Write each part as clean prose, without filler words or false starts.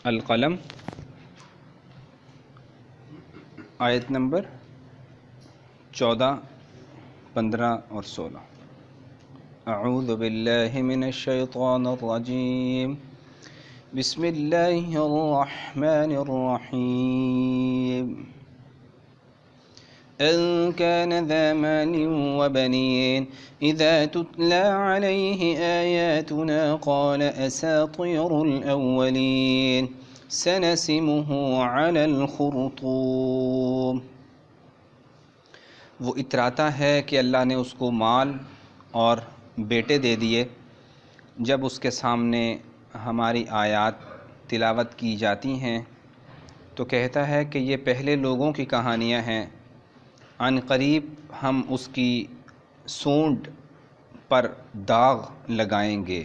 القلم آیت نمبر 14، 15 اور 16۔ اعوذ باللہ من الشیطان الرجیم، بسم اللہ الرحمن الرحیم۔ أن كان ذا مال وبنين إذا تتلى عليه آياتنا قال أساطير الأولين سنسمه على الخرطوم۔ وہ اتراتا ہے کہ اللہ نے اس کو مال اور بیٹے دے دیے۔ جب اس کے سامنے ہماری آیات تلاوت کی جاتی ہیں تو کہتا ہے کہ یہ پہلے لوگوں کی کہانیاں ہیں، عن قریب ہم اس کی سونڈ پر داغ لگائیں گے۔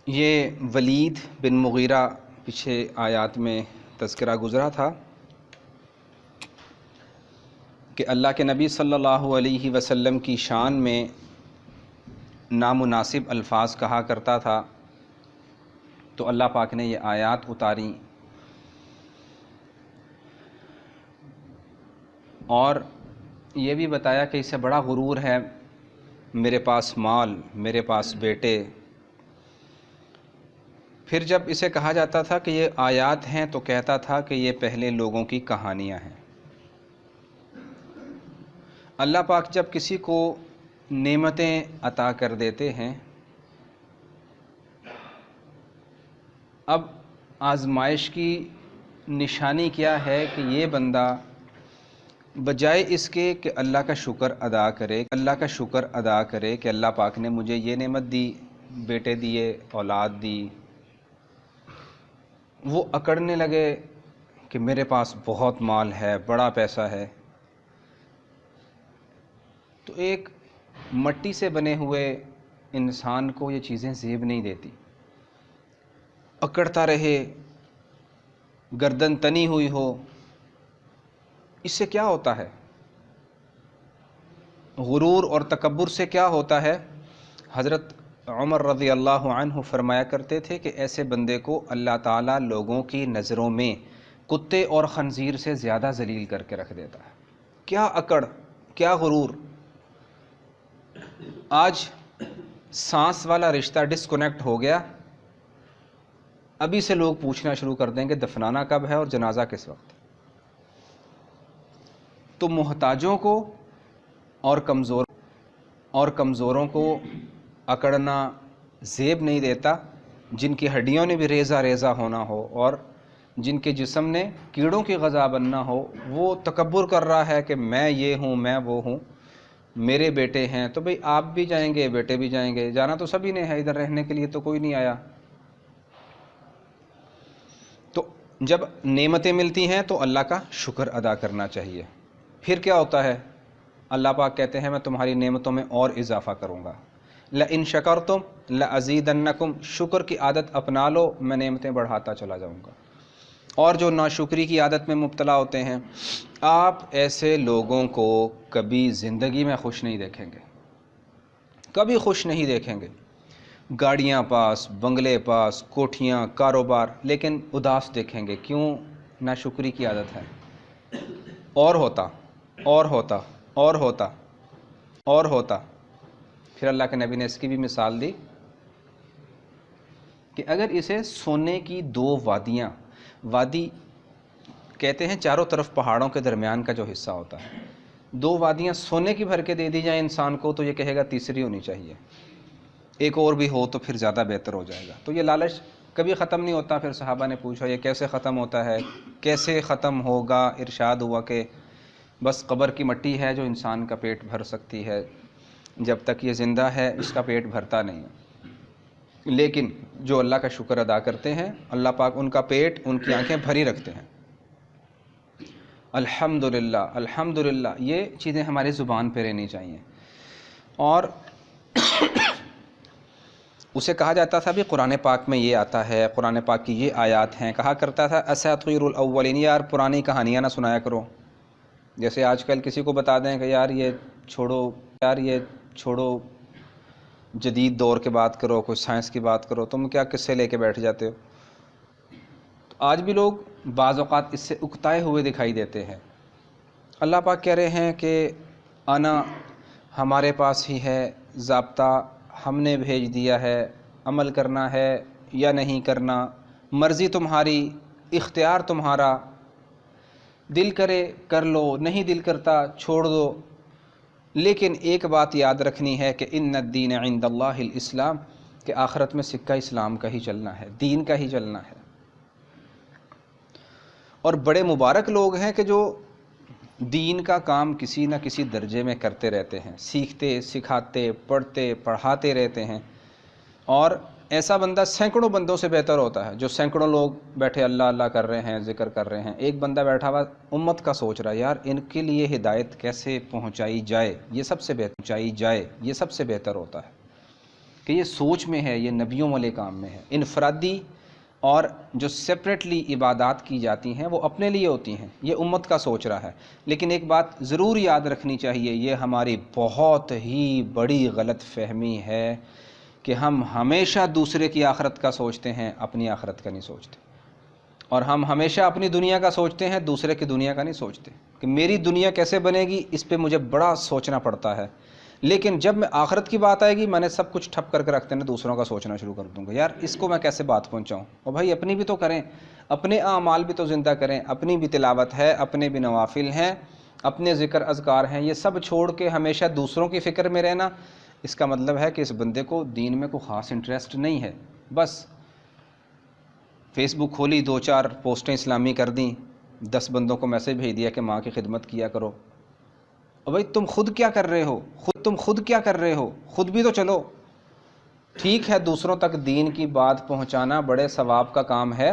یہ ولید بن مغیرہ پیچھے آیات میں تذکرہ گزرا تھا کہ اللہ کے نبی صلی اللہ علیہ وسلم کی شان میں نامناسب الفاظ کہا کرتا تھا، تو اللہ پاک نے یہ آیات اتاری اور یہ بھی بتایا کہ اسے بڑا غرور ہے، میرے پاس مال، میرے پاس بیٹے۔ پھر جب اسے کہا جاتا تھا کہ یہ آیات ہیں تو کہتا تھا کہ یہ پہلے لوگوں کی کہانیاں ہیں۔ اللہ پاک جب کسی کو نعمتیں عطا کر دیتے ہیں، اب آزمائش کی نشانی کیا ہے کہ یہ بندہ بجائے اس کے کہ اللہ کا شکر ادا کرے کہ اللہ پاک نے مجھے یہ نعمت دی، بیٹے دیے، اولاد دی، وہ اکڑنے لگے کہ میرے پاس بہت مال ہے، بڑا پیسہ ہے۔ تو ایک مٹی سے بنے ہوئے انسان کو یہ چیزیں زیب نہیں دیتی، اکڑتا رہے، گردن تنی ہوئی ہو، اس سے کیا ہوتا ہے؟ غرور اور تکبر سے کیا ہوتا ہے؟ حضرت عمر رضی اللہ عنہ فرمایا کرتے تھے کہ ایسے بندے کو اللہ تعالیٰ لوگوں کی نظروں میں کتے اور خنزیر سے زیادہ ذلیل کر کے رکھ دیتا ہے۔ کیا اکڑ، کیا غرور! آج سانس والا رشتہ ڈسکنیکٹ ہو گیا، ابھی سے لوگ پوچھنا شروع کر دیں گے دفنانا کب ہے اور جنازہ کس وقت۔ تو محتاجوں کو اور کمزوروں کو اکڑنا زیب نہیں دیتا، جن کی ہڈیوں نے بھی ریزہ ریزہ ہونا ہو اور جن کے جسم نے کیڑوں کی غذا بننا ہو، وہ تکبر کر رہا ہے کہ میں یہ ہوں، میں وہ ہوں، میرے بیٹے ہیں۔ تو بھئی آپ بھی جائیں گے، بیٹے بھی جائیں گے، جانا تو سبھی نے ہے، ادھر رہنے کے لیے تو کوئی نہیں آیا۔ تو جب نعمتیں ملتی ہیں تو اللہ کا شکر ادا کرنا چاہیے۔ پھر کیا ہوتا ہے؟ اللہ پاک کہتے ہیں میں تمہاری نعمتوں میں اور اضافہ کروں گا۔ لَإِن شَكَرْتُمْ لَأَزِيدَنَّكُمْ، شکر کی عادت اپنا لو، میں نعمتیں بڑھاتا چلا جاؤں گا۔ اور جو ناشکری کی عادت میں مبتلا ہوتے ہیں، آپ ایسے لوگوں کو کبھی زندگی میں خوش نہیں دیکھیں گے، کبھی خوش نہیں دیکھیں گے۔ گاڑیاں پاس، بنگلے پاس، کوٹھیاں، کاروبار، لیکن اداس دیکھیں گے۔ کیوں؟ ناشکری کی عادت ہے۔ اور ہوتا پھر اللہ کے نبی نے اس کی بھی مثال دی کہ اگر اسے سونے کی دو وادی کہتے ہیں چاروں طرف پہاڑوں کے درمیان کا جو حصہ ہوتا ہے، دو وادیاں سونے کی بھر کے دے دی جائیں انسان کو تو یہ کہے گا تیسری ہونی چاہیے، ایک اور بھی ہو تو پھر زیادہ بہتر ہو جائے گا۔ تو یہ لالچ کبھی ختم نہیں ہوتا۔ پھر صحابہ نے پوچھا یہ کیسے ختم ہوتا ہے، کیسے ختم ہوگا؟ ارشاد ہوا کہ بس قبر کی مٹی ہے جو انسان کا پیٹ بھر سکتی ہے، جب تک یہ زندہ ہے اس کا پیٹ بھرتا نہیں ہے۔ لیکن جو اللہ کا شکر ادا کرتے ہیں، اللہ پاک ان کا پیٹ، ان کی آنکھیں بھری رکھتے ہیں۔ الحمدللہ، الحمدللہ، یہ چیزیں ہماری زبان پہ رہنی چاہیے۔ اور اسے کہا جاتا تھا بھی قرآن پاک میں یہ آتا ہے، قرآن پاک کی یہ آیات ہیں، کہا کرتا تھا اساطیر الاولین، یار پرانی کہانیاں نہ سنایا کرو۔ جیسے آج کل کسی کو بتا دیں کہ یار یہ چھوڑو جدید دور کی بات کرو، کوئی سائنس کی بات کرو، تم کیا قصے لے کے بیٹھ جاتے ہو؟ تو آج بھی لوگ بعض اوقات اس سے اکتائے ہوئے دکھائی دیتے ہیں۔ اللہ پاک کہہ رہے ہیں کہ آنا ہمارے پاس ہی ہے، ضابطہ ہم نے بھیج دیا ہے، عمل کرنا ہے یا نہیں کرنا، مرضی تمہاری، اختیار تمہارا، دل کرے کر لو، نہیں دل کرتا چھوڑ دو۔ لیکن ایک بات یاد رکھنی ہے کہ ان الدین عند اللہ الاسلام، کہ آخرت میں سکہ اسلام کا ہی چلنا ہے، دین کا ہی چلنا ہے۔ اور بڑے مبارک لوگ ہیں کہ جو دین کا کام کسی نہ کسی درجے میں کرتے رہتے ہیں، سیکھتے سکھاتے پڑھتے پڑھاتے رہتے ہیں، اور ایسا بندہ سینکڑوں بندوں سے بہتر ہوتا ہے۔ جو سینکڑوں لوگ بیٹھے اللہ اللہ کر رہے ہیں، ذکر کر رہے ہیں، ایک بندہ بیٹھا ہوا امت کا سوچ رہا ہے یار ان کے لیے ہدایت کیسے پہنچائی جائے، یہ سب سے بہتر ہوتا ہے کہ یہ سوچ میں ہے، یہ نبیوں والے کام میں ہے۔ انفرادی اور جو سپریٹلی عبادات کی جاتی ہیں وہ اپنے لیے ہوتی ہیں، یہ امت کا سوچ رہا ہے۔ لیکن ایک بات ضرور یاد رکھنی چاہیے، یہ ہماری بہت ہی بڑی غلط فہمی ہے کہ ہم ہمیشہ دوسرے کی آخرت کا سوچتے ہیں، اپنی آخرت کا نہیں سوچتے، اور ہم ہمیشہ اپنی دنیا کا سوچتے ہیں، دوسرے کی دنیا کا نہیں سوچتے کہ میری دنیا کیسے بنے گی، اس پہ مجھے بڑا سوچنا پڑتا ہے۔ لیکن جب میں آخرت کی بات آئے گی میں نے سب کچھ ٹھپ کر کے رکھتے ہیں، دوسروں کا سوچنا شروع کر دوں گا، یار اس کو میں کیسے بات پہنچاؤں۔ اور بھائی اپنی بھی تو کریں، اپنے اعمال بھی تو زندہ کریں، اپنی بھی تلاوت ہے، اپنے بھی نوافل ہیں، اپنے ذکر اذکار ہیں، یہ سب چھوڑ کے ہمیشہ دوسروں کی فکر میں رہنا، اس کا مطلب ہے کہ اس بندے کو دین میں کوئی خاص انٹرسٹ نہیں ہے۔ بس فیس بک کھولی، 2-4 پوسٹیں اسلامی کر دیں، 10 بندوں کو میسج بھیج دیا کہ ماں کی خدمت کیا کرو۔ اور بھائی تم خود کیا کر رہے ہو، خود کیا کر رہے ہو، خود بھی تو چلو۔ ٹھیک ہے دوسروں تک دین کی بات پہنچانا بڑے ثواب کا کام ہے،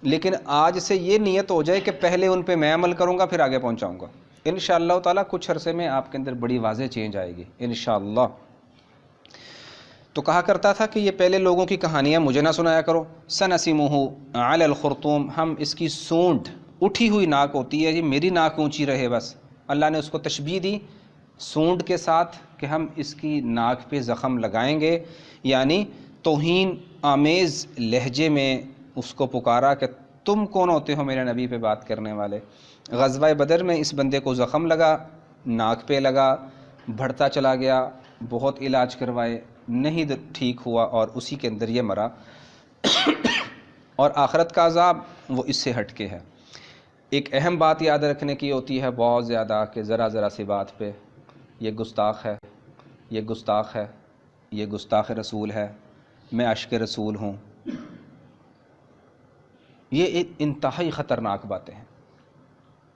لیکن آج سے یہ نیت ہو جائے کہ پہلے ان پہ میں عمل کروں گا پھر آگے پہنچاؤں گا۔ انشاءاللہ تعالیٰ کچھ عرصے میں آپ کے اندر بڑی واضح چینج آئے گی انشاءاللہ۔ تو کہا کرتا تھا کہ یہ پہلے لوگوں کی کہانیاں مجھے نہ سنایا کرو، سنسمہ علی الخرطوم، ہم اس کی سونڈ، اٹھی ہوئی ناک ہوتی ہے جی، میری ناک اونچی رہے بس۔ اللہ نے اس کو تشبیہ دی سونڈ کے ساتھ کہ ہم اس کی ناک پہ زخم لگائیں گے، یعنی توہین آمیز لہجے میں اس کو پکارا کہ تم کون ہوتے ہو میرے نبی پہ بات کرنے والے۔ غزوہ بدر میں اس بندے کو زخم لگا، ناک پہ لگا، بڑھتا چلا گیا، بہت علاج کروائے، نہیں ٹھیک ہوا، اور اسی کے اندر یہ مرا۔ اور آخرت کا عذاب وہ اس سے ہٹ کے ہے۔ ایک اہم بات یاد رکھنے کی ہوتی ہے بہت زیادہ، کہ ذرا سی بات پہ یہ گستاخ ہے، یہ گستاخ ہے، یہ گستاخ رسول ہے، میں عاشق رسول ہوں، یہ ایک انتہائی خطرناک باتیں ہیں۔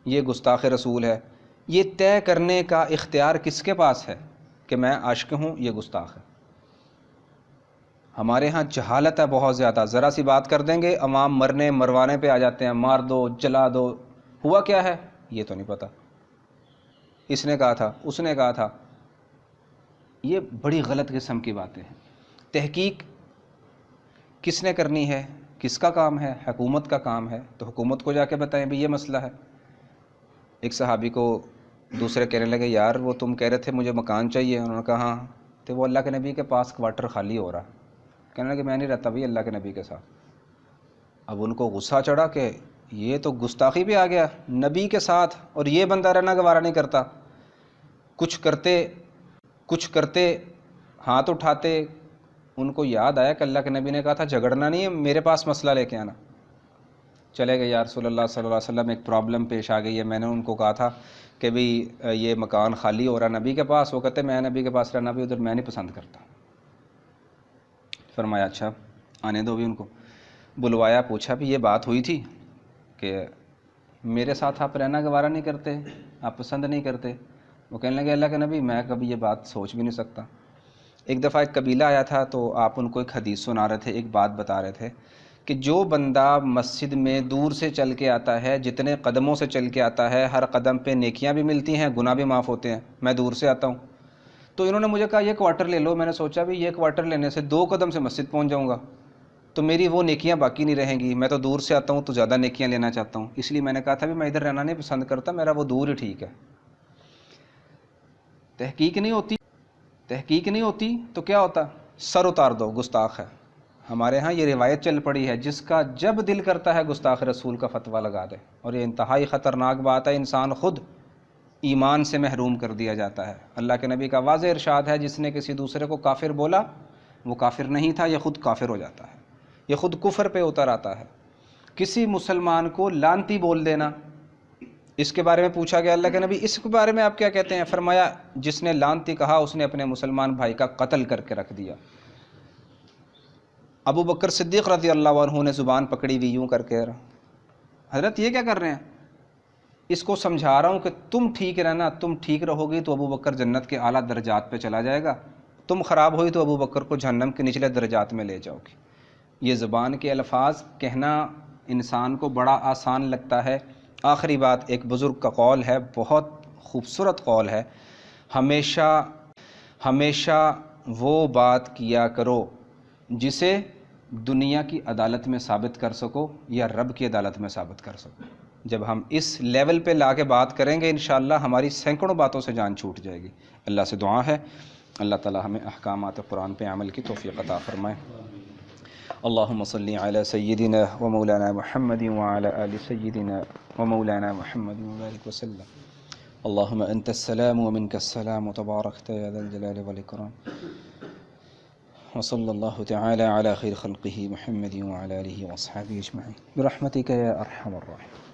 یہ گستاخ رسول ہے، یہ طے کرنے کا اختیار کس کے پاس ہے کہ میں عاشق ہوں، یہ گستاخ ہے۔ ہمارے ہاں جہالت ہے بہت زیادہ، ذرا سی بات کر دیں گے عوام مرنے مروانے پہ آ جاتے ہیں، مار دو جلا دو، ہوا کیا ہے یہ تو نہیں پتہ، اس نے کہا تھا اس نے کہا تھا۔ یہ بڑی غلط قسم کی باتیں ہیں۔ تحقیق کس نے کرنی ہے، کس کا کام ہے؟ حکومت کا کام ہے، تو حکومت کو جا کے بتائیں بھی یہ مسئلہ ہے۔ ایک صحابی کو دوسرے کہنے لگے یار وہ تم کہہ رہے تھے مجھے مکان چاہیے، انہوں نے کہا ہاں، تو وہ اللہ کے نبی کے پاس کوارٹر خالی ہو رہا، کہنے لگے میں نہیں رہتا بھائی اللہ کے نبی کے ساتھ۔ اب ان کو غصہ چڑھا کہ یہ تو گستاخی پہ آ گیا، نبی کے ساتھ اور یہ بندہ رہنا گوارا نہیں کرتا۔ کچھ کرتے ہاتھ اٹھاتے، ان کو یاد آیا کہ اللہ کے نبی نے کہا تھا جھگڑنا نہیں ہے، میرے پاس مسئلہ لے کے آنا۔ چلے گئے، یا رسول اللہ صلی اللہ علیہ وسلم ایک پرابلم پیش آ گئی ہے، میں نے ان کو کہا تھا کہ بھی یہ مکان خالی ہو رہا نبی کے پاس، وہ کہتے میں نبی کے پاس رہنا بھی ادھر میں نہیں پسند کرتا۔ فرمایا اچھا آنے دو بھی ان کو، بلوایا، پوچھا بھی یہ بات ہوئی تھی کہ میرے ساتھ آپ رہنا گوارا نہیں کرتے، آپ پسند نہیں کرتے؟ وہ کہنے لگے اللہ کے نبی میں کبھی یہ بات سوچ بھی نہیں سکتا۔ ایک دفعہ ایک قبیلہ آیا تھا تو آپ ان کو ایک حدیث سنا رہے تھے، ایک بات بتا رہے تھے کہ جو بندہ مسجد میں دور سے چل کے آتا ہے، جتنے قدموں سے چل کے آتا ہے، ہر قدم پہ نیکیاں بھی ملتی ہیں، گناہ بھی معاف ہوتے ہیں، میں دور سے آتا ہوں۔ تو انہوں نے مجھے کہا یہ کوارٹر لے لو، میں نے سوچا بھی یہ کوارٹر لینے سے 2 قدم سے مسجد پہنچ جاؤں گا تو میری وہ نیکیاں باقی نہیں رہیں گی، میں تو دور سے آتا ہوں تو زیادہ نیکیاں لینا چاہتا ہوں، اس لیے میں نے کہا تھا بھی میں ادھر رہنا نہیں پسند کرتا، میرا وہ دور ہی ٹھیک ہے۔ تحقیق نہیں ہوتی تو کیا ہوتا؟ سر اتار دو، گستاخ ہے۔ ہمارے ہاں یہ روایت چل پڑی ہے، جس کا جب دل کرتا ہے گستاخ رسول کا فتویٰ لگا دے، اور یہ انتہائی خطرناک بات ہے، انسان خود ایمان سے محروم کر دیا جاتا ہے۔ اللہ کے نبی کا واضح ارشاد ہے، جس نے کسی دوسرے کو کافر بولا وہ کافر نہیں تھا، یہ خود کافر ہو جاتا ہے، یہ خود کفر پہ اتر آتا ہے۔ کسی مسلمان کو لعنتی بول دینا، اس کے بارے میں پوچھا گیا اللہ کے نبی اس کے بارے میں آپ کیا کہتے ہیں؟ فرمایا جس نے لعنتی کہا اس نے اپنے مسلمان بھائی کا قتل کر کے رکھ دیا۔ ابو بکر صدیق رضی اللہ عنہ نے زبان پکڑی ہوئی یوں کر کے، حضرت یہ کیا کر رہے ہیں؟ اس کو سمجھا رہا ہوں کہ تم ٹھیک رہنا، تم ٹھیک رہو گی تو ابو بکر جنت کے اعلیٰ درجات پہ چلا جائے گا، تم خراب ہوئی تو ابو بکر کو جہنم کے نچلے درجات میں لے جاؤ گی۔ یہ زبان کے الفاظ کہنا انسان کو بڑا آسان لگتا ہے۔ آخری بات، ایک بزرگ کا قول ہے، بہت خوبصورت قول ہے، ہمیشہ وہ بات کیا کرو جسے دنیا کی عدالت میں ثابت کر سکو یا رب کی عدالت میں ثابت کر سکو۔ جب ہم اس لیول پہ لا کے بات کریں گے انشاءاللہ ہماری سینکڑوں باتوں سے جان چھوٹ جائے گی۔ اللہ سے دعا ہے اللہ تعالی ہمیں احکامات قرآن پہ عمل کی توفیق عطا فرمائے۔ اللہم صلی علی سیدنا و مولانا محمد وعلی آل سیدنا و مولانا محمد وبارک وسلم۔ اللہم انت السلام ومنک السلام تبارکت یا ذا الجلال والاکرام۔ وصلی اللہ تعالی علی خیر خلقہ محمد وعلی آلہ واصحابہ اجمعین برحمتک یا ارحم الراحمین۔